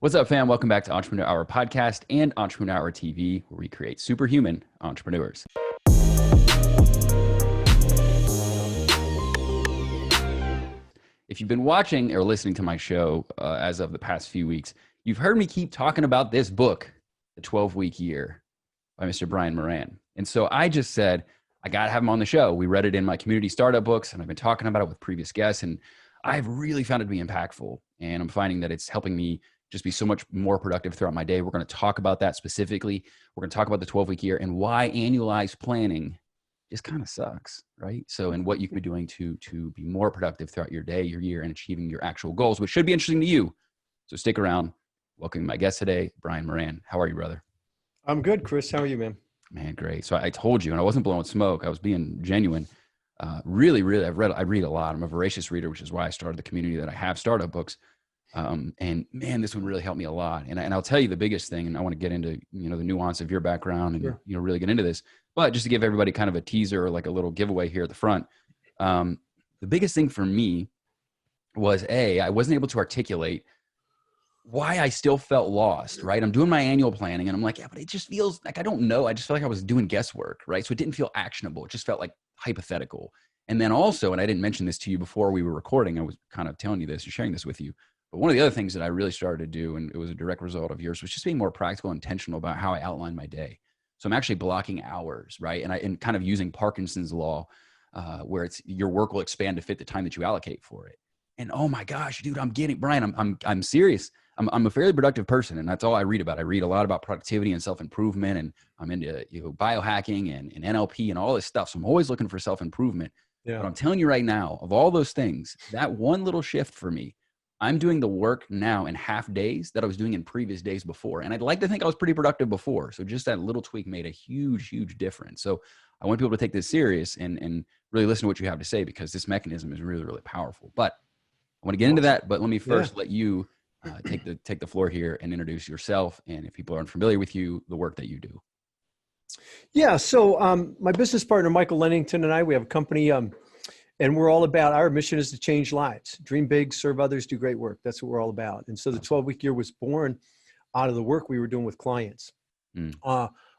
What's up, fam? Welcome back to Entrepreneur Hour Podcast and Entrepreneur Hour TV, where we create superhuman entrepreneurs. If you've been watching or listening to my show as of the past few weeks, you've heard me keep talking about this book, The 12-Week Year by Mr. P Moran. And so I just said, I got to have him on the show. We read it in my community StartupBooks, and I've been talking about it with previous guests, and I've really found it to be impactful. And I'm finding that it's helping me just be so much more productive throughout my day. We're going to talk about that specifically. We're going to talk about the 12-week year and why annualized planning just kind of sucks, right? So, and what you can be doing to be more productive throughout your day, your year, and achieving your actual goals, which should be interesting to you. So stick around. Welcome my guest today, P Moran. How are you, brother? I'm good, Chris. How are you, man? Man, great. So I told you, and I wasn't blowing smoke. I was being genuine. Really, I read a lot. I'm a voracious reader, which is why I started the community that I have, StartupBooks. And man, this one really helped me a lot. And I'll tell you the biggest thing, and I want to get into, the nuance of your background and, sure, really get into this, but just to give everybody kind of a teaser or like a little giveaway here at the front. The biggest thing for me was I wasn't able to articulate why I still felt lost, right? I'm doing my annual planning and I'm like, yeah, but it just feels like, I don't know. I just felt like I was doing guesswork, right? So it didn't feel actionable. It just felt like hypothetical. And then also, and I didn't mention this to you before we were recording, I was kind of telling you this and sharing this with you. But one of the other things that I really started to do, and it was a direct result of yours, was just being more practical and intentional about how I outline my day. So I'm actually blocking hours, right? And kind of using Parkinson's law, where it's your work will expand to fit the time that you allocate for it. And oh my gosh, dude, Brian, I'm serious. I'm a fairly productive person, and that's all I read about. I read a lot about productivity and self-improvement, and I'm into biohacking and NLP and all this stuff. So I'm always looking for self-improvement. Yeah. But I'm telling you right now, of all those things, that one little shift for me, I'm doing the work now in half days that I was doing in previous days before. And I'd like to think I was pretty productive before. So just that little tweak made a huge, huge difference. So I want people to take this serious and really listen to what you have to say, because this mechanism is really, really powerful. But I want to get into that. But let me first let you take the floor here and introduce yourself. And if people aren't familiar with you, the work that you do. Yeah. So my business partner, Michael Lennington, and I, we have a company, and we're all about, our mission is to change lives, dream big, serve others, do great work. That's what we're all about. And so the 12-week year was born out of the work we were doing with clients.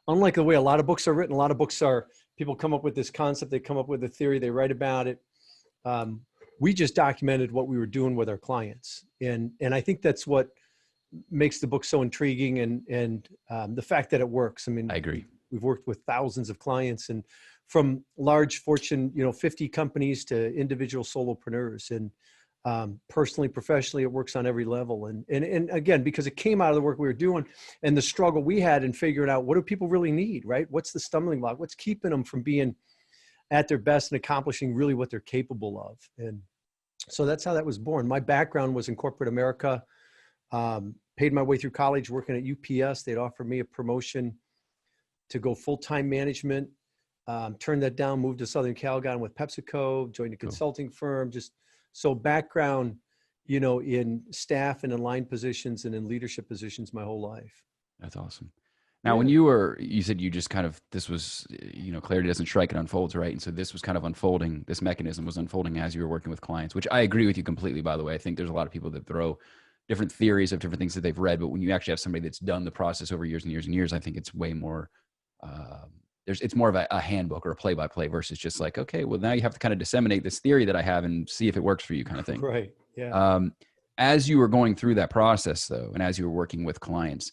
Unlike the way a lot of books are written, a lot of books are, people come up with this concept, they come up with a theory, they write about it. We just documented what we were doing with our clients. And I think that's what makes the book so intriguing, and the fact that it works. I mean, I agree. We've worked with thousands of clients, and from large Fortune, 50 companies to individual solopreneurs, and personally, professionally, it works on every level. And again, because it came out of the work we were doing and the struggle we had in figuring out, what do people really need, right? What's the stumbling block? What's keeping them from being at their best and accomplishing really what they're capable of? And so that's how that was born. My background was in corporate America, paid my way through college working at UPS. They'd offered me a promotion to go full-time management. Turned that down, moved to Southern Cal, got on with PepsiCo, joined a consulting firm. Just so background, in staff and in line positions and in leadership positions my whole life. That's awesome. Now, when you said you just kind of, this was, clarity doesn't strike, it unfolds, right? And so this was kind of unfolding, this mechanism was unfolding as you were working with clients, which I agree with you completely, by the way. I think there's a lot of people that throw different theories of different things that they've read, but when you actually have somebody that's done the process over years and years and years, I think it's way more, it's more of a handbook or a play-by-play versus just like, okay, well, now you have to kind of disseminate this theory that I have and see if it works for you, kind of thing. Right. Yeah. As you were going through that process though, and as you were working with clients,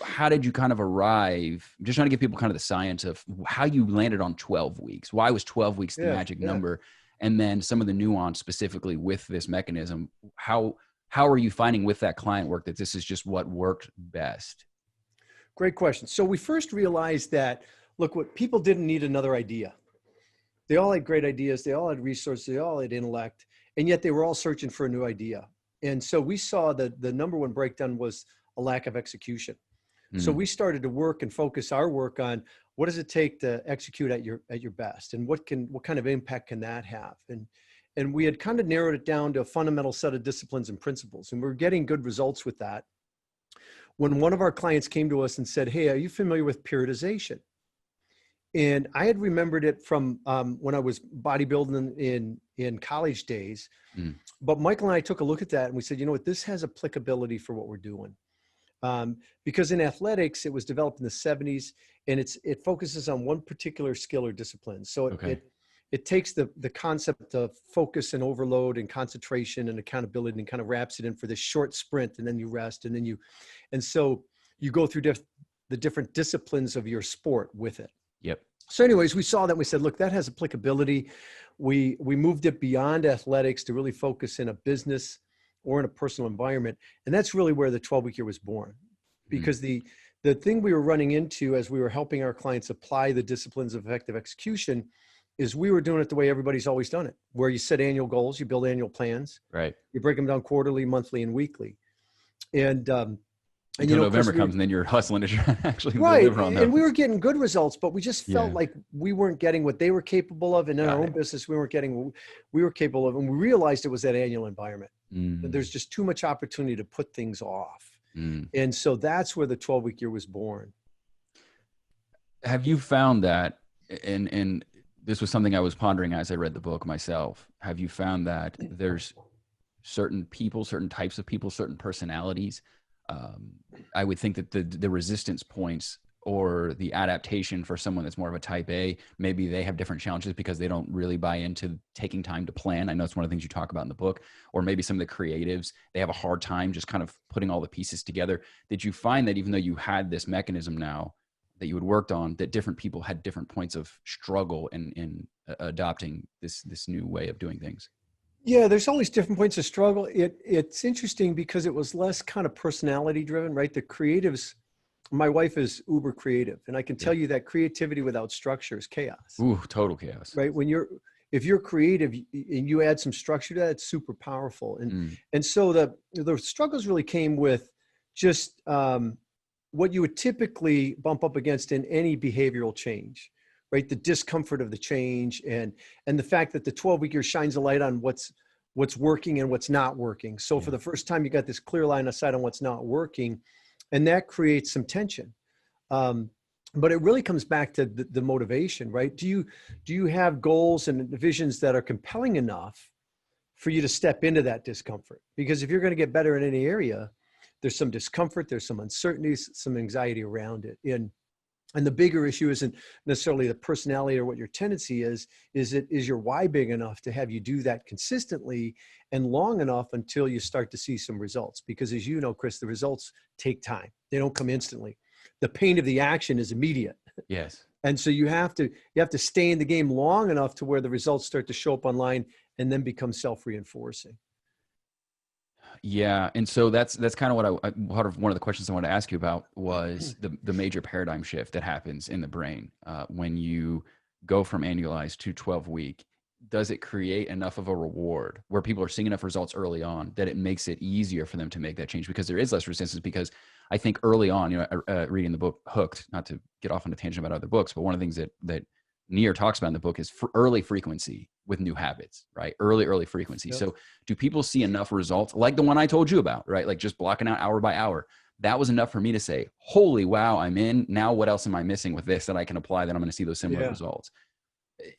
how did you kind of arrive? I'm just trying to give people kind of the science of how you landed on 12 weeks. Why was 12 weeks the magic number? And then some of the nuance specifically with this mechanism. How are you finding with that client work that this is just what worked best? Great question. So we first realized that, look, what people didn't need another idea. They all had great ideas. They all had resources. They all had intellect. And yet they were all searching for a new idea. And so we saw that the number one breakdown was a lack of execution. So we started to work and focus our work on, what does it take to execute at your best? And what kind of impact can that have? And we had kind of narrowed it down to a fundamental set of disciplines and principles. And we're getting good results with that. When one of our clients came to us and said, hey, are you familiar with periodization? And I had remembered it from when I was bodybuilding in college days. Mm. But Michael and I took a look at that and we said, you know what, this has applicability for what we're doing. Because in athletics, it was developed in the 70s, and it focuses on one particular skill or discipline. So it takes the concept of focus and overload and concentration and accountability and kind of wraps it in for this short sprint, and then you rest, and so you go through the different disciplines of your sport with it. Yep. So anyways, we saw that and we said, look, that has applicability. We moved it beyond athletics to really focus in a business or in a personal environment. And that's really where the 12-week year was born, because the thing we were running into as we were helping our clients apply the disciplines of effective execution is we were doing it the way everybody's always done it, where you set annual goals, you build annual plans, right? You break them down quarterly, monthly, and weekly. And until November comes, and then you're hustling to try to actually deliver on them. And we were getting good results, but we just felt like we weren't getting what they were capable of. And in our own business, we weren't getting what we were capable of. And we realized it was that annual environment. And there's just too much opportunity to put things off. And so that's where the 12-week year was born. Have you found that, and this was something I was pondering as I read the book myself, have you found that there's certain people, certain types of people, certain personalities, I would think that the resistance points or the adaptation for someone that's more of a type A, maybe they have different challenges because they don't really buy into taking time to plan. I know it's one of the things you talk about in the book. Or maybe some of the creatives, they have a hard time just kind of putting all the pieces together. Did you find that even though you had this mechanism now that you had worked on, that different people had different points of struggle in adopting this new way of doing things? Yeah, there's always different points of struggle. It's interesting because it was less kind of personality driven, right? The creatives, my wife is uber creative, and I can tell you that creativity without structure is chaos. Ooh, total chaos. Right? If you're creative and you add some structure to that, it's super powerful. And so the struggles really came with just what you would typically bump up against in any behavioral change. Right, the discomfort of the change, and the fact that the 12-week year shines a light on what's working and what's not working. So for the first time, you got this clear line of sight on what's not working, and that creates some tension. But it really comes back to the motivation, right? Do you have goals and visions that are compelling enough for you to step into that discomfort? Because if you're going to get better in any area, there's some discomfort, there's some uncertainties, some anxiety around it. And the bigger issue isn't necessarily the personality or what your tendency is your why big enough to have you do that consistently and long enough until you start to see some results? Because as you know, Chris, the results take time. They don't come instantly. The pain of the action is immediate. Yes. And so you have to stay in the game long enough to where the results start to show up online and then become self-reinforcing. Yeah. And so that's kind of what one of the questions I wanted to ask you about was the major paradigm shift that happens in the brain when you go from annualized to 12-week. Does it create enough of a reward where people are seeing enough results early on that it makes it easier for them to make that change? Because there is less resistance, because I think early on, reading the book Hooked, not to get off on a tangent about other books, but one of the things that Neer talks about in the book is early frequency with new habits, right? Early frequency. Yep. So do people see enough results like the one I told you about, right? Like just blocking out hour by hour. That was enough for me to say, holy wow, I'm in. Now what else am I missing with this that I can apply that I'm going to see those similar results?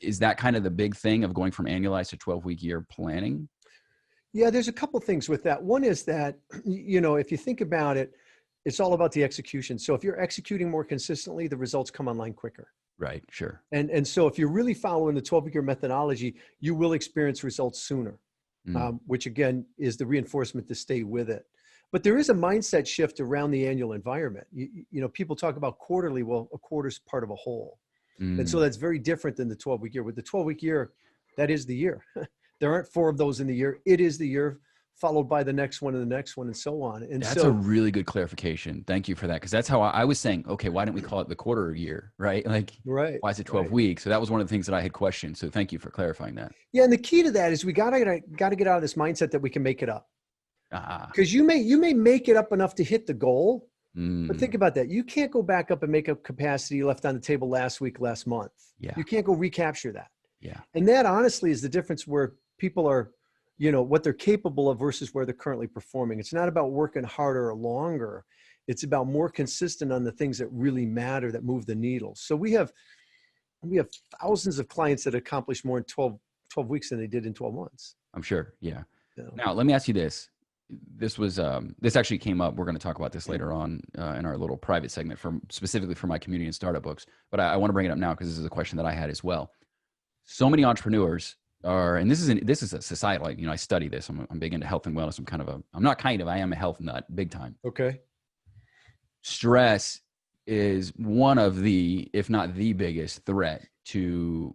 Is that kind of the big thing of going from annualized to 12-week year planning? Yeah, there's a couple things with that. One is that, if you think about it, it's all about the execution. So if you're executing more consistently, the results come online quicker. Right. Sure. And so if you're really following the 12-week year methodology, you will experience results sooner, which again is the reinforcement to stay with it. But there is a mindset shift around the annual environment. People talk about quarterly. Well, a quarter is part of a whole. And so that's very different than the 12-week year. With the 12-week year, that is the year. There aren't 4 of those in the year. It is the year, followed by the next one and the next one and so on. And that's a really good clarification. Thank you for that. Because that's how I was saying, okay, why didn't we call it the quarter year, right? Like, why is it 12 weeks? So that was one of the things that I had questioned. So thank you for clarifying that. Yeah. And the key to that is we got to get out of this mindset that we can make it up. Because you may make it up enough to hit the goal. But think about that. You can't go back up and make up capacity left on the table last week, last month. Yeah. You can't go recapture that. Yeah. And that honestly is the difference where people are, what they're capable of versus where they're currently performing. It's not about working harder or longer. It's about more consistent on the things that really matter, that move the needle. So we have, We have thousands of clients that accomplish more in 12 weeks than they did in 12 months. I'm sure. Yeah. You know? Now, let me ask you this. This was, this actually came up. We're going to talk about this later on in our little private segment specifically for my community and startup books. But I want to bring it up now because this is a question that I had as well. So many entrepreneurs are, and this is a societal, you know, I study this. I'm big into health and wellness. I am a health nut big time. Okay. Stress is one of the, if not the biggest threat to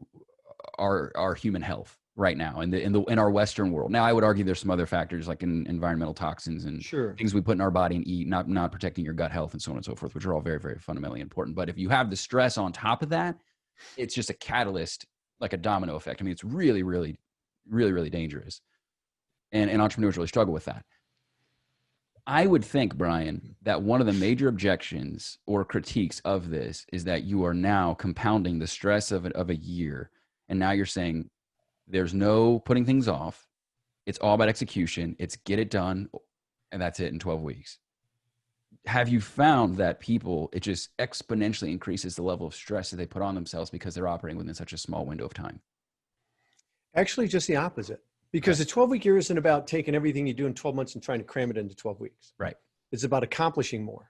our human health right now in our Western world. Now, I would argue there's some other factors like environmental toxins and things we put in our body and eat, not protecting your gut health and so on and so forth, which are all very, very fundamentally important. But if you have the stress on top of that, it's just a catalyst, like a domino effect. I mean, it's really, really, really, really dangerous. And entrepreneurs really struggle with that. I would think, Brian, that one of the major objections or critiques of this is that you are now compounding the stress of a year. And now you're saying there's no putting things off. It's all about execution. It's get it done. And that's it in 12 weeks. Have you found that it just exponentially increases the level of stress that they put on themselves because they're operating within such a small window of time? Actually, just the opposite. Because the 12-week year isn't about taking everything you do in 12 months and trying to cram it into 12 weeks. Right. It's about accomplishing more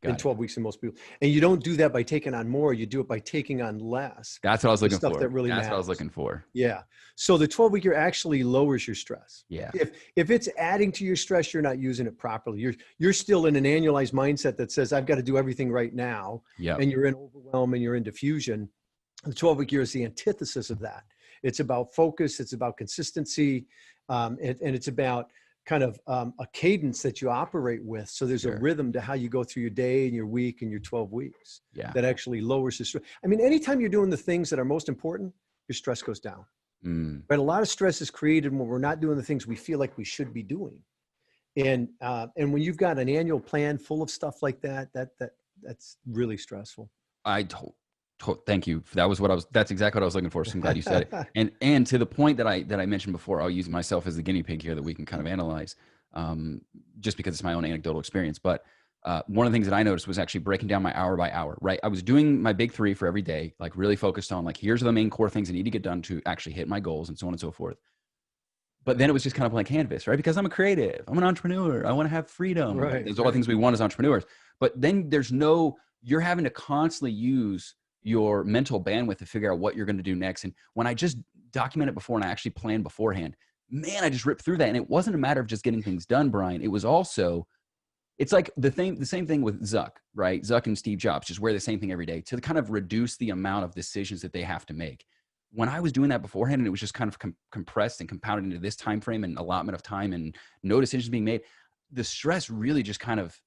in 12 weeks than most people. And you don't do that by taking on more. You do it by taking on less. That's what I was looking for. Stuff that really matters. That's what I was looking for. Yeah. So the 12-week year actually lowers your stress. Yeah. If it's adding to your stress, you're not using it properly. You're still in an annualized mindset that says, I've got to do everything right now. Yeah. And you're in overwhelm and you're in diffusion. The 12-week year is the antithesis of that. It's about focus. It's about consistency. And it's about kind of a cadence that you operate with. So there's a rhythm to how you go through your day and your week and your 12 weeks that actually lowers the stress. I mean, anytime you're doing the things that are most important, your stress goes down. But a lot of stress is created when we're not doing the things we feel like we should be doing. And when you've got an annual plan full of stuff like that, that's really stressful. Thank you. That's exactly what I was looking for. So I'm glad you said it. And to the point that I mentioned before, I'll use myself as the guinea pig here that we can kind of analyze, just because it's my own anecdotal experience. But one of the things that I noticed was actually breaking down my hour by hour, right? I was doing my big 3 for every day, like really focused on like, here's the main core things I need to get done to actually hit my goals and so on and so forth. But then it was just kind of blank canvas, right? Because I'm a creative, I'm an entrepreneur. I want to have freedom. Right. There's all the things we want as entrepreneurs. But then you're having to constantly use your mental bandwidth to figure out what you're going to do next. And when I just document it before and I actually plan beforehand, man, I just ripped through that. And it wasn't a matter of just getting things done, Brian. It was also, it's like the same thing with Zuck, right? Zuck and Steve Jobs just wear the same thing every day to kind of reduce the amount of decisions that they have to make. When I was doing that beforehand and it was just kind of compressed and compounded into this time frame and allotment of time and no decisions being made, the stress really just kind of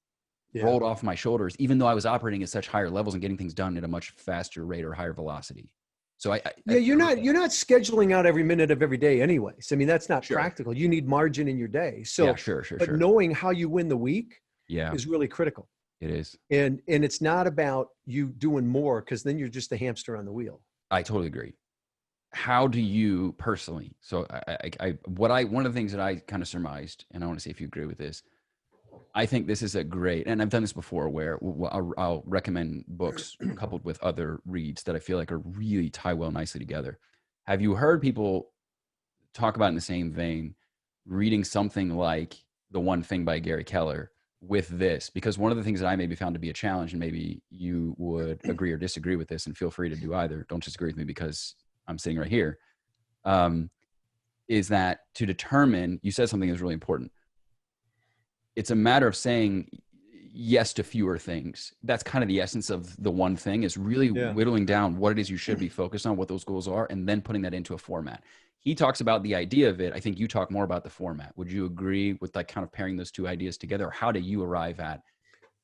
rolled off my shoulders, even though I was operating at such higher levels and getting things done at a much faster rate or higher velocity. So you're not scheduling out every minute of every day anyways. I mean, that's not practical. You need margin in your day. So but knowing how you win the week is really critical. It is. And it's not about you doing more, because then you're just a hamster on the wheel. I totally agree. How do you personally, so one of the things that I kind of surmised, and I want to see if you agree with this, I think this is a great, and I've done this before where I'll recommend books coupled with other reads that I feel like are really tie well nicely together. Have you heard people talk about in the same vein, reading something like The One Thing by Gary Keller with this? Because one of the things that I maybe found to be a challenge, and maybe you would agree or disagree with this, and feel free to do either. Don't disagree with me because I'm sitting right here. Is that to determine, you said something that's really important. It's a matter of saying yes to fewer things. That's kind of the essence of The One Thing, is really whittling down what it is you should be focused on, what those goals are, and then putting that into a format. He talks about the idea of it. I think you talk more about the format. Would you agree with like kind of pairing those two ideas together? Or how do you arrive at,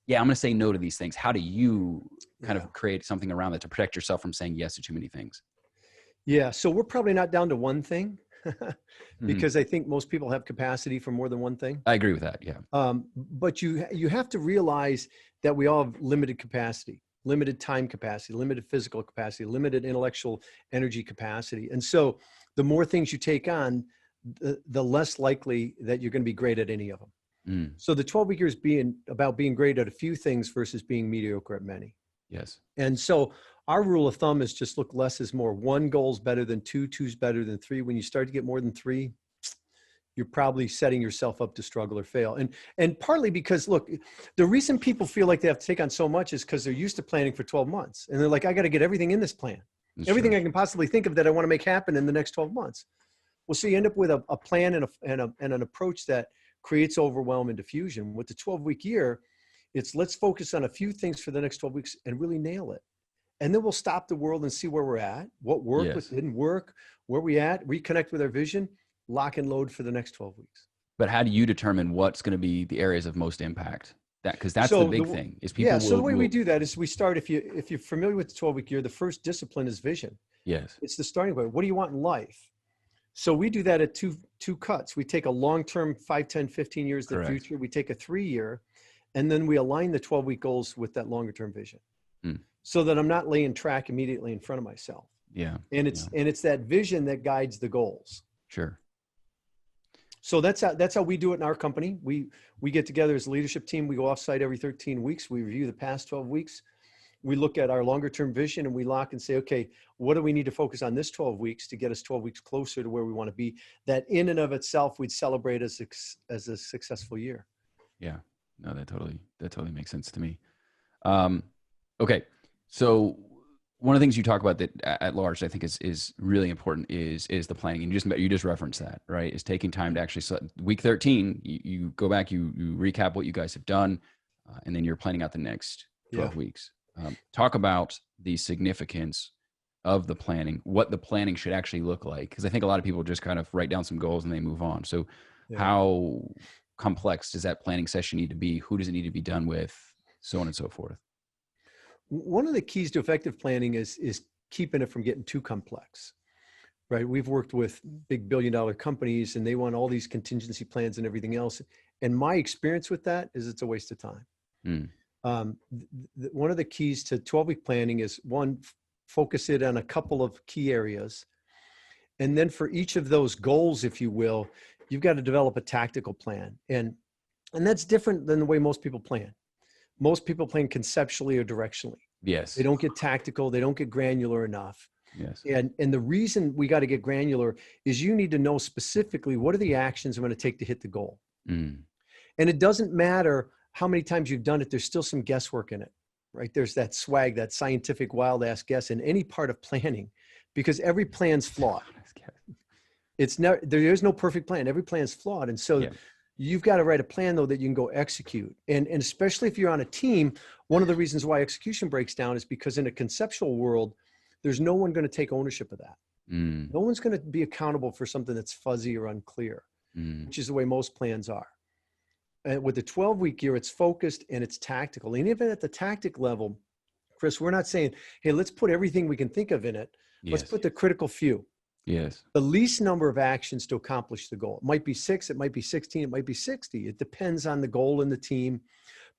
I'm going to say no to these things? How do you kind of create something around that to protect yourself from saying yes to too many things? Yeah. So we're probably not down to one thing. Because I think most people have capacity for more than one thing. I agree with that. Yeah. But you have to realize that we all have limited capacity, limited time capacity, limited physical capacity, limited intellectual energy capacity. And so the more things you take on, the less likely that you're going to be great at any of them. So the 12-week year is about being great at a few things versus being mediocre at many. Yes. And so our rule of thumb is just look, less is more. One goal is better than two, two's better than three. When you start to get more than three, you're probably setting yourself up to struggle or fail. And partly because, look, the reason people feel like they have to take on so much is because they're used to planning for 12 months. And they're like, I got to get everything in this plan, everything I can possibly think of that I want to make happen in the next 12 months. Well, so you end up with a plan and an approach that creates overwhelm and diffusion. With the 12-week year, it's let's focus on a few things for the next 12 weeks and really nail it. And then we'll stop the world and see where we're at, what worked, what didn't work, where we at, reconnect with our vision, lock and load for the next 12 weeks. But how do you determine what's going to be the areas of most impact? Because that's the big thing is people. So the way we do that is we start, if you're familiar with the 12-week year, the first discipline is vision. Yes. It's the starting point. What do you want in life? So we do that at two cuts. We take a long-term 5, 10, 15 years in the future. We take a 3-year, and then we align the 12-week goals with that longer-term vision. So that I'm not laying track immediately in front of myself. Yeah. And it's that vision that guides the goals. Sure. So that's how we do it in our company. We get together as a leadership team. We go offsite every 13 weeks. We review the past 12 weeks. We look at our longer term vision and we lock and say, okay, what do we need to focus on this 12 weeks to get us 12 weeks closer to where we want to be? That in and of itself, we'd celebrate as a successful year. Yeah, no, that totally makes sense to me. Okay. So one of the things you talk about that at large, I think is really important is the planning. And you just referenced that, right? Is taking time to actually, week 13, you go back, you recap what you guys have done, and then you're planning out the next 12 weeks. Talk about the significance of the planning, what the planning should actually look like. Because I think a lot of people just kind of write down some goals and they move on. So how complex does that planning session need to be? Who does it need to be done with? So on and so forth. One of the keys to effective planning is keeping it from getting too complex, right? We've worked with big billion-dollar companies and they want all these contingency plans and everything else. And my experience with that is it's a waste of time. One of the keys to 12-week planning is one, focus it on a couple of key areas. And then for each of those goals, if you will, you've got to develop a tactical plan. And that's different than the way most people plan. Most people plan conceptually or directionally. Yes. They don't get tactical. They don't get granular enough. Yes. And the reason we got to get granular is you need to know specifically what are the actions I'm going to take to hit the goal. And it doesn't matter how many times you've done it. There's still some guesswork in it, right? There's that swag, that scientific wild ass guess in any part of planning because every plan's flawed. There is no perfect plan. Every plan's flawed. And so you've got to write a plan though that you can go execute. And especially if you're on a team, one of the reasons why execution breaks down is because in a conceptual world, there's no one going to take ownership of that. No one's going to be accountable for something that's fuzzy or unclear, which is the way most plans are. And with the 12-week year, it's focused and it's tactical. And even at the tactic level, Chris, we're not saying, hey, let's put everything we can think of in it. Let's put the critical few. Yes. The least number of actions to accomplish the goal. It might be 6, it might be 16, it might be 60. It depends on the goal and the team.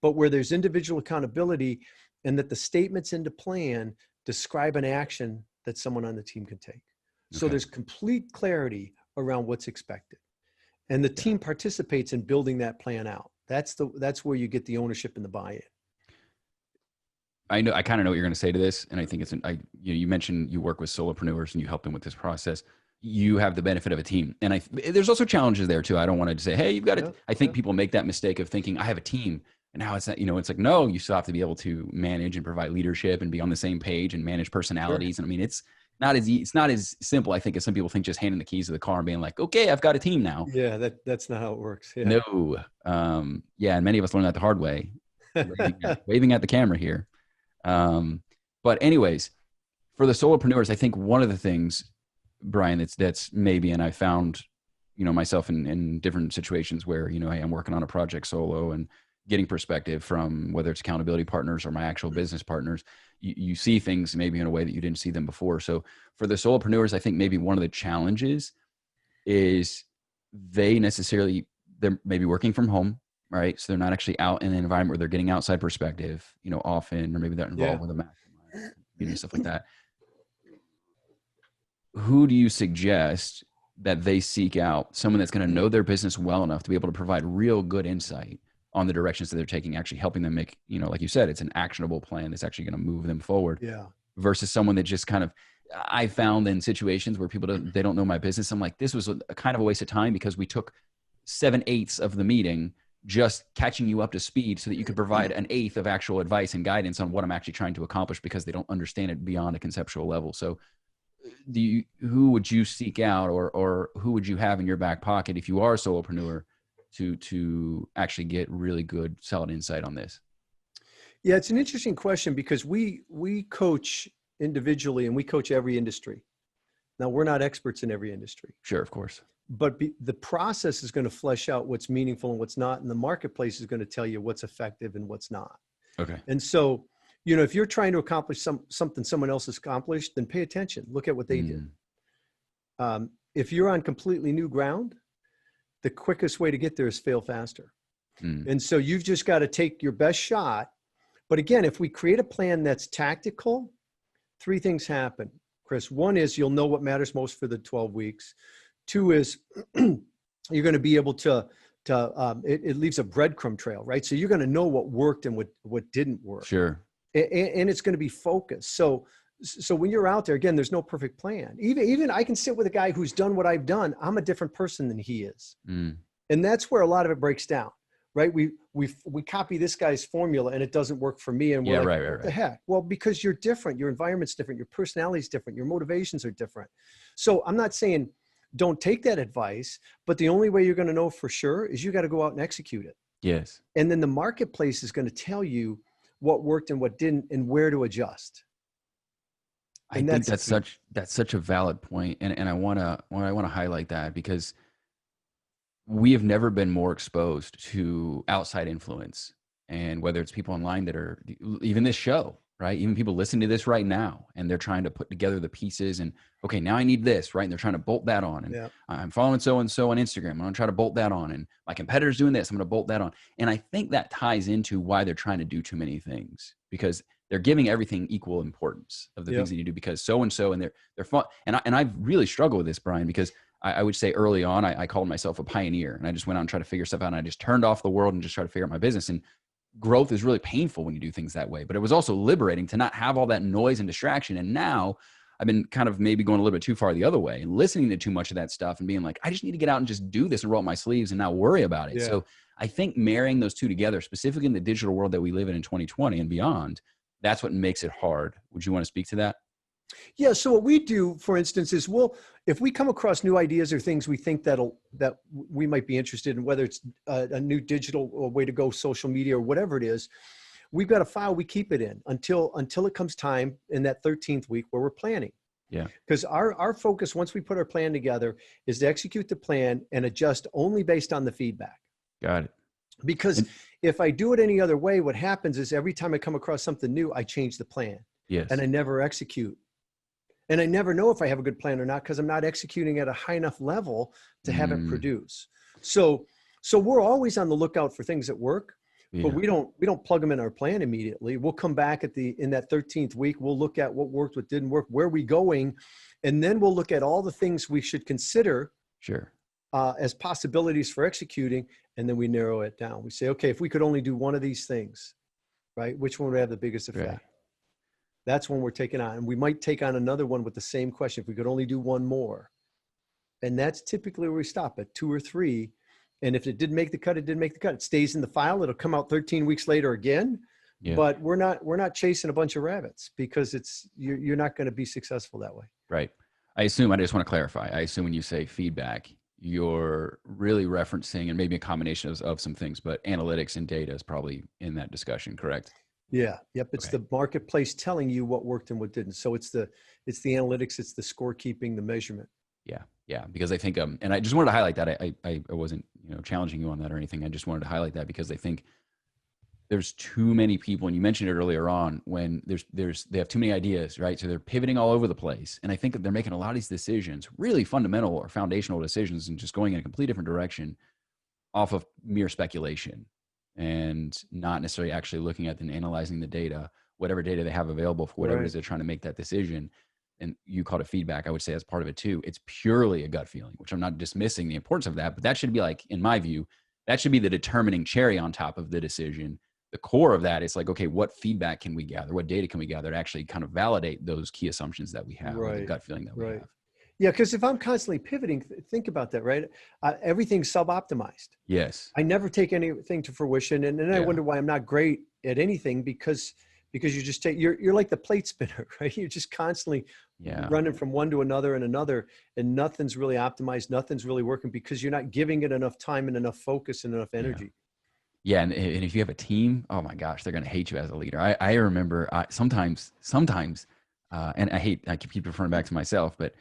But where there's individual accountability and that the statements in the plan describe an action that someone on the team can take. So there's complete clarity around what's expected. And the team participates in building that plan out. That's where you get the ownership and the buy-in. I kind of know what you're going to say to this, and I think you mentioned you work with solopreneurs and you help them with this process. You have the benefit of a team, and there's also challenges there too. I don't want to say, hey, you've got to. I think people make that mistake of thinking I have a team, and now it's not. It's like no, you still have to be able to manage and provide leadership and be on the same page and manage personalities. And I mean, it's not as simple. I think as some people think, just handing the keys to the car and being like, okay, I've got a team now. Yeah, that's not how it works. Yeah. No, and many of us learn that the hard way. Waving at the camera here. But anyways, for the solopreneurs, I think one of the things, Brian, that's maybe, and I found, myself in different situations where, hey, I'm working on a project solo and getting perspective from whether it's accountability partners or my actual business partners, you see things maybe in a way that you didn't see them before. So for the solopreneurs, I think maybe one of the challenges is they're maybe working from home, right? So they're not actually out in an environment where they're getting outside perspective, often, or maybe they're involved with a mastermind, stuff like that. Who do you suggest that they seek out? Someone that's going to know their business well enough to be able to provide real good insight on the directions that they're taking, actually helping them make, you know, like you said, it's an actionable plan that's actually going to move them forward. Yeah. Versus someone that just kind of, I found in situations where people they don't know my business. I'm like, this was a kind of a waste of time because we took 7/8 of the meeting just catching you up to speed so that you could provide an eighth of actual advice and guidance on what I'm actually trying to accomplish, because they don't understand it beyond a conceptual level. So who would you seek out, or who would you have in your back pocket if you are a solopreneur to actually get really good, solid insight on this? Yeah, it's an interesting question because we coach individually and we coach every industry. Now, we're not experts in every industry. Sure, of course. But the process is going to flesh out what's meaningful and what's not. And the marketplace is going to tell you what's effective and what's not. Okay. And so, you know, if you're trying to accomplish something someone else has accomplished, then pay attention. Look at what they did. If you're on completely new ground, the quickest way to get there is fail faster. And so you've just got to take your best shot. But again, if we create a plan that's tactical, 3 things happen, Chris. 1 is you'll know what matters most for the 12 weeks. 2 is you're going to be able to it leaves a breadcrumb trail, right? So you're going to know what worked and what didn't work. Sure. And it's going to be focused. So when you're out there, again, there's no perfect plan. Even I can sit with a guy who's done what I've done. I'm a different person than he is. And that's where a lot of it breaks down, right? We copy this guy's formula and it doesn't work for me. And we're like, what the heck? Well, because you're different. Your environment's different. Your personality's different. Your motivations are different. So I'm not saying don't take that advice, but the only way you're going to know for sure is you got to go out and execute it. Yes. And then the marketplace is going to tell you what worked and what didn't and where to adjust. And I think that's such a valid point. And I want to highlight that because we have never been more exposed to outside influence, and whether it's people online that are even this show, right? Even people listening to this right now, and they're trying to put together the pieces and, okay, now I need this, right? And they're trying to bolt that on. And I'm following so-and-so on Instagram. I'm going to try to bolt that on. And my competitor's doing this. I'm going to bolt that on. And I think that ties into why they're trying to do too many things, because they're giving everything equal importance of the things that you do, because so-and-so, and they're fun. And I've really struggled with this, Brian, because I would say early on, I called myself a pioneer, and I just went out and tried to figure stuff out. And I just turned off the world and just tried to figure out my business. And growth is really painful when you do things that way, but it was also liberating to not have all that noise and distraction. And now I've been kind of maybe going a little bit too far the other way and listening to too much of that stuff and being like, I just need to get out and just do this and roll up my sleeves and not worry about it. So I think marrying those two together, specifically in the digital world that we live in 2020 and beyond, that's what makes it hard. Would you want to speak to that? Yeah. So what we do, for instance, is if we come across new ideas or things we think that we might be interested in, whether it's a new digital way to go, social media, or whatever it is, we've got a file, we keep it in until it comes time in that 13th week where we're planning. Yeah. Because our focus, once we put our plan together, is to execute the plan and adjust only based on the feedback. Got it. Because if I do it any other way, what happens is every time I come across something new, I change the plan. Yes. And I never execute. And I never know if I have a good plan or not, because I'm not executing at a high enough level to have it produce. So we're always on the lookout for things that work, but we don't plug them in our plan immediately. We'll come back in that 13th week. We'll look at what worked, what didn't work, where are we going, and then we'll look at all the things we should consider as possibilities for executing, and then we narrow it down. We say, okay, if we could only do one of these things, right, which one would have the biggest effect? Right. That's when we're taking on. And we might take on another one with the same question. If we could only do one more. And that's typically where we stop at 2 or 3. And if it didn't make the cut, it didn't make the cut. It stays in the file. It'll come out 13 weeks later again. Yeah. But we're not chasing a bunch of rabbits, because you're not going to be successful that way. Right. I just want to clarify. I assume when you say feedback, you're really referencing, and maybe a combination of some things, but analytics and data is probably in that discussion, correct? Yeah. Yep. It's the marketplace telling you what worked and what didn't. So it's the analytics, it's the scorekeeping, the measurement. Yeah. Yeah. Because I think, and I just wanted to highlight that. I wasn't, challenging you on that or anything. I just wanted to highlight that because I think there's too many people, and you mentioned it earlier on, when they have too many ideas, right? So they're pivoting all over the place. And I think that they're making a lot of these decisions, really fundamental or foundational decisions, and just going in a completely different direction off of mere speculation, and not necessarily actually looking at and analyzing the data, whatever data they have available for whatever it is they're trying to make that decision. And you called it feedback. I would say as part of it too. It's purely a gut feeling, which I'm not dismissing the importance of that, but that should be, like, in my view, that should be the determining cherry on top of the decision. The core of that is like, okay, what feedback can we gather? What data can we gather to actually kind of validate those key assumptions that we have, or the gut feeling that we have? Yeah, because if I'm constantly pivoting, think about that, right? Everything's sub-optimized. Yes. I never take anything to fruition, and then I wonder why I'm not great at anything, because you just you're like the plate spinner, right? You're just constantly running from one to another and another, and nothing's really optimized, nothing's really working, because you're not giving it enough time and enough focus and enough energy. Yeah, and if you have a team, oh my gosh, they're going to hate you as a leader. I remember sometimes, and I keep referring back to myself, but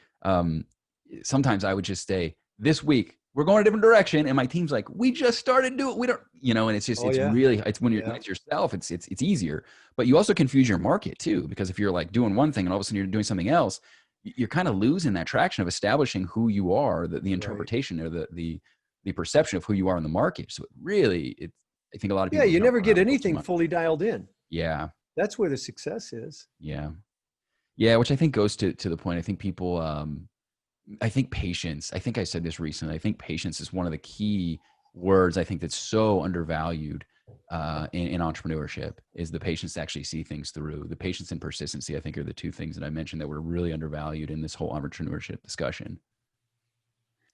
sometimes I would just say, this week we're going a different direction, and my team's like, we just started doing, we don't, and it's just, it's when it's yourself, it's easier, but you also confuse your market too, because if you're like doing one thing and all of a sudden you're doing something else, you're kind of losing that traction of establishing who you are, the interpretation or the perception of who you are in the market. So I think a lot of people. Yeah, you never get anything fully dialed in. Yeah. That's where the success is. Yeah. Yeah, which I think goes to the point. I think people, I think patience, I think I said this recently, I think patience is one of the key words I think that's so undervalued in entrepreneurship, is the patience to actually see things through. The patience and persistency, I think, are the two things that I mentioned that were really undervalued in this whole entrepreneurship discussion.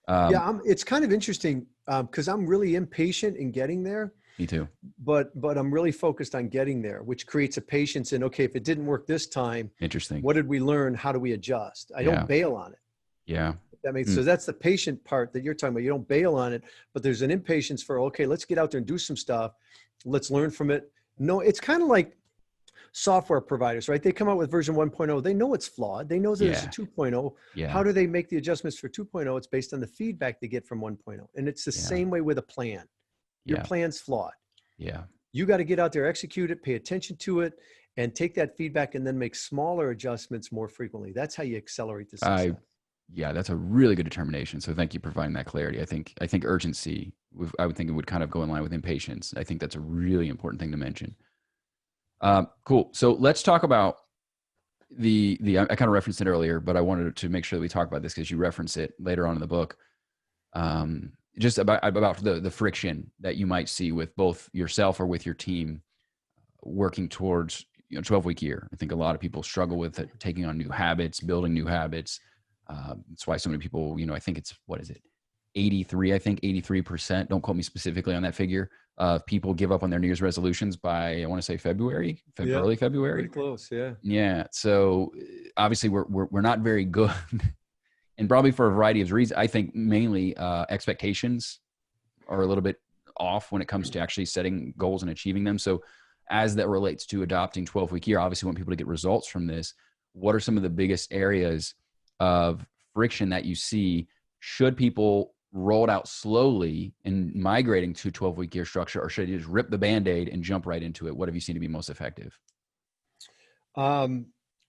It's kind of interesting because I'm really impatient in getting there. Me too. But I'm really focused on getting there, which creates a patience in, okay, if it didn't work this time, interesting. What did we learn? How do we adjust? I don't bail on it. Yeah. That makes so that's the patient part that you're talking about. You don't bail on it, but there's an impatience for, okay, let's get out there and do some stuff. Let's learn from it. No, it's kind of like software providers, right? They come out with version 1.0. They know it's flawed. They know there's a 2.0. Yeah. How do they make the adjustments for 2.0? It's based on the feedback they get from 1.0. And it's the same way with a plan. Your plan's flawed. Yeah. You got to get out there, execute it, pay attention to it, and take that feedback and then make smaller adjustments more frequently. That's how you accelerate the success. Yeah, that's a really good determination. So thank you for providing that clarity. I think urgency, I would think it would kind of go in line with impatience. I think that's a really important thing to mention. Cool. So let's talk about I kind of referenced it earlier, but I wanted to make sure that we talk about this because you reference it later on in the book. Just about the friction that you might see with both yourself or with your team working towards 12-week year. I think a lot of people struggle with it, taking on new habits, building new habits. That's why so many people, I think it's, 83%, don't quote me specifically on that figure, of people give up on their New Year's resolutions by, I want to say early February. Pretty close. Yeah. Yeah. So obviously we're not very good. And probably for a variety of reasons. I think mainly expectations are a little bit off when it comes to actually setting goals and achieving them. So as that relates to adopting 12-week year, obviously we want people to get results from this. What are some of the biggest areas of friction that you see? Should people roll it out slowly in migrating to 12-week year structure, or should you just rip the Band-Aid and jump right into it? What have you seen to be most effective?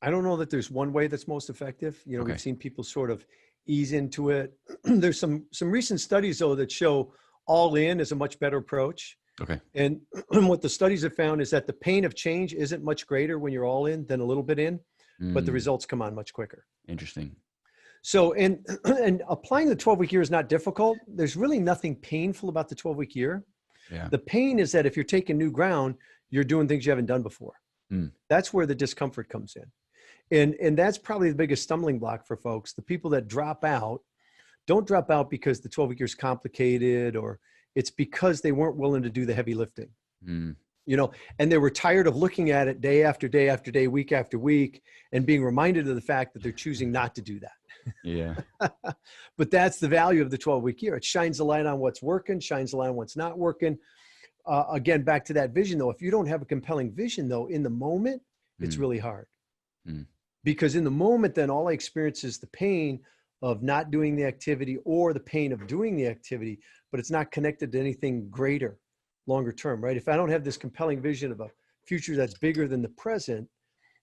I don't know that there's one way that's most effective. We've seen people sort of ease into it. There's some recent studies though that show all in is a much better approach. Okay. And what the studies have found is that the pain of change isn't much greater when you're all in than a little bit in, but the results come on much quicker. Interesting. So, and applying the 12-week year is not difficult. There's really nothing painful about the 12-week year. Yeah. The pain is that if you're taking new ground, you're doing things you haven't done before. That's where the discomfort comes in. And that's probably the biggest stumbling block for folks. The people that drop out don't drop out because the 12-week year is complicated, or it's because they weren't willing to do the heavy lifting, and they were tired of looking at it day after day after day, week after week, and being reminded of the fact that they're choosing not to do that. Yeah. But that's the value of the 12-week year. It shines a light on what's working, shines a light on what's not working. Again, back to that vision though, if you don't have a compelling vision though, in the moment, it's really hard. Because in the moment, then all I experience is the pain of not doing the activity or the pain of doing the activity, but it's not connected to anything greater longer term, right? If I don't have this compelling vision of a future that's bigger than the present,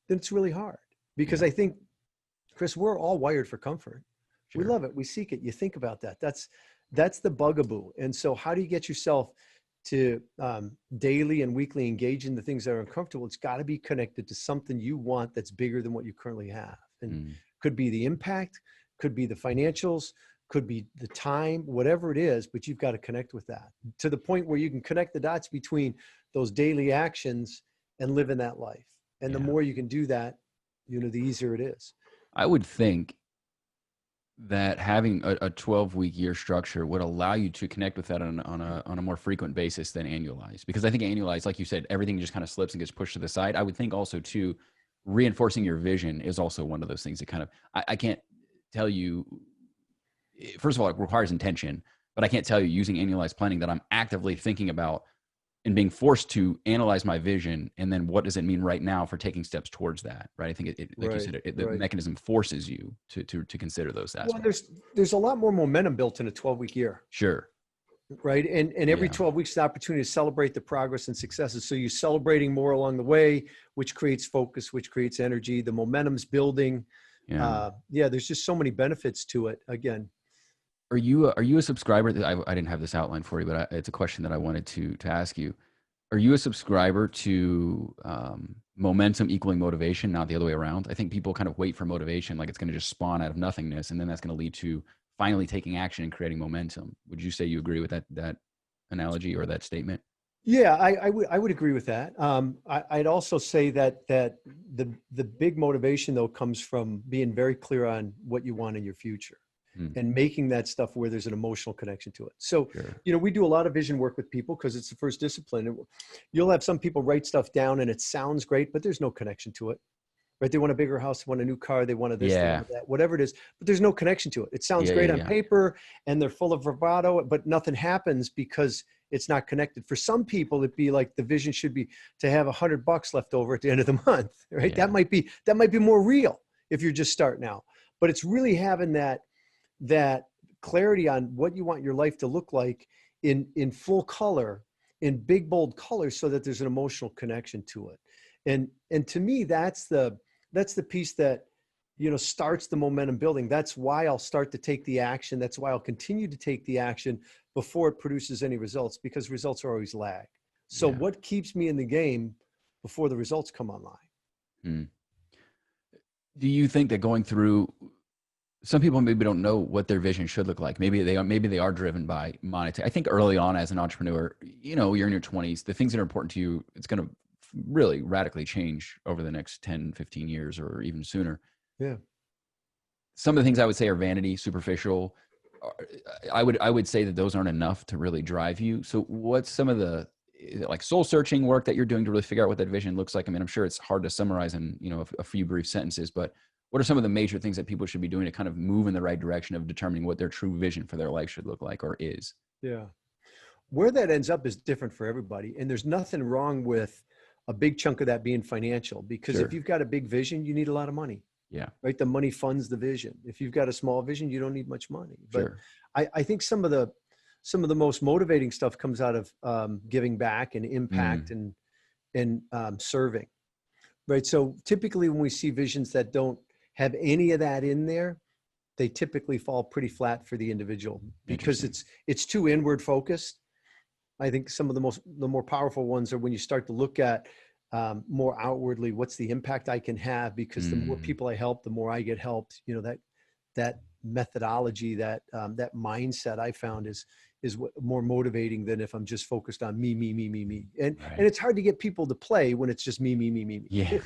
then it's really hard. Because I think, Chris, we're all wired for comfort. Sure. We love it. We seek it. You think about that. That's the bugaboo. And so how do you get yourself to daily and weekly engage in the things that are uncomfortable? It's got to be connected to something you want that's bigger than what you currently have. And could be the impact, could be the financials, could be the time, whatever it is, but you've got to connect with that to the point where you can connect the dots between those daily actions and live in that life. And the more you can do that, the easier it is. I would think that having a 12-week year structure would allow you to connect with that on a more frequent basis than annualized. Because I think annualized, like you said, everything just kind of slips and gets pushed to the side. I would think also too, reinforcing your vision is also one of those things that kind of, I can't tell you, first of all, it requires intention, but I can't tell you using annualized planning that I'm actively thinking about and being forced to analyze my vision. And then what does it mean right now for taking steps towards that? Right. I think like you said, the mechanism forces you to consider those aspects. Well, there's a lot more momentum built in a 12-week year. Sure. Right. And every 12 weeks is an opportunity to celebrate the progress and successes. So you're celebrating more along the way, which creates focus, which creates energy. The momentum's building. There's just so many benefits to it. Again, are you a subscriber? I didn't have this outlined for you, but it's a question that I wanted to ask you. Are you a subscriber to momentum equaling motivation, not the other way around? I think people kind of wait for motivation, like it's going to just spawn out of nothingness, and then that's going to lead to finally taking action and creating momentum. Would you say you agree with that analogy or that statement? Yeah, I would agree with that. I'd also say that the big motivation though comes from being very clear on what you want in your future. And making that stuff where there's an emotional connection to it. So, we do a lot of vision work with people because it's the first discipline. You'll have some people write stuff down and it sounds great, but there's no connection to it, right? They want a bigger house, they want a new car, they want this, they want that, whatever it is, but there's no connection to it. It sounds great on paper and they're full of bravado, but nothing happens because it's not connected. For some people, it'd be like the vision should be to have $100 left over at the end of the month, right? That might be more real if you're just starting out, but it's really having that clarity on what you want your life to look like in full color, in big, bold colors, so that there's an emotional connection to it. And to me, that's the piece that, starts the momentum building. That's why I'll start to take the action. That's why I'll continue to take the action before it produces any results, because results are always lag. So what keeps me in the game before the results come online? Do you think that going through, some people maybe don't know what their vision should look like. Maybe they are driven by monetary. I think early on as an entrepreneur, you're in your 20s, the things that are important to you, it's going to really radically change over the next 10, 15 years or even sooner. Yeah. Some of the things I would say are vanity, superficial. I would say that those aren't enough to really drive you. So what's some of the like soul searching work that you're doing to really figure out what that vision looks like? I mean, I'm sure it's hard to summarize in, a few brief sentences, but what are some of the major things that people should be doing to kind of move in the right direction of determining what their true vision for their life should look like or is? Yeah. Where that ends up is different for everybody. And there's nothing wrong with a big chunk of that being financial, because if you've got a big vision, you need a lot of money. Yeah. Right. The money funds the vision. If you've got a small vision, you don't need much money. But I think some of the most motivating stuff comes out of giving back and impact and serving. Right. So typically when we see visions that don't have any of that in there, they typically fall pretty flat for the individual because it's too inward focused. I think some of the more powerful ones are when you start to look at more outwardly, what's the impact I can have, because the more people I help, the more I get helped. That methodology, that mindset I found is what more motivating than if I'm just focused on me. And it's hard to get people to play when it's just me. Yeah.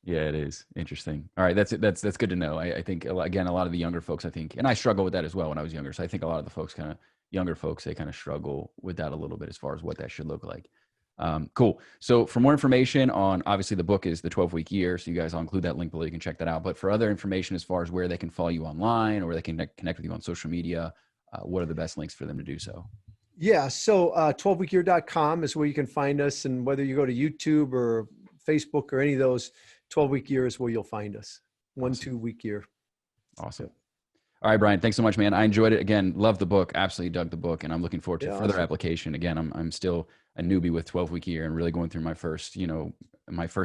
Yeah, it is interesting. All right. That's good to know. I think, again, a lot of the younger folks, I think, and I struggle with that as well when I was younger. So I think a lot of the younger folks, they kind of struggle with that a little bit as far as what that should look like. Cool. So for more information on, obviously the book is the 12-week year. So you guys, I'll include that link below. You can check that out. But for other information, as far as where they can follow you online or where they can connect with you on social media, what are the best links for them to do so? Yeah. So 12weekyear.com is where you can find us. And whether you go to YouTube or Facebook or any of those, 12-week year is where you'll find us. 2-week year. Awesome. All right, Brian, thanks so much, man. I enjoyed it. Again, love the book. Absolutely dug the book. And I'm looking forward to further application. Again, I'm still a newbie with 12-week year and really going through my first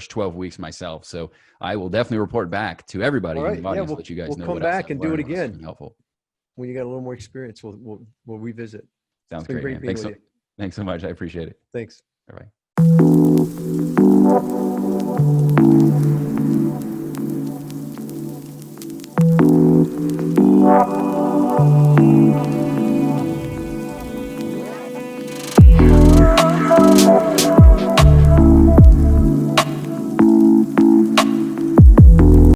12 weeks myself. So I will definitely report back to everybody in the audience, let you guys know. We'll come back and do it again. Helpful. When you got a little more experience, we'll revisit. Sounds great, man. Thanks so much. I appreciate it. Thanks. Bye-bye.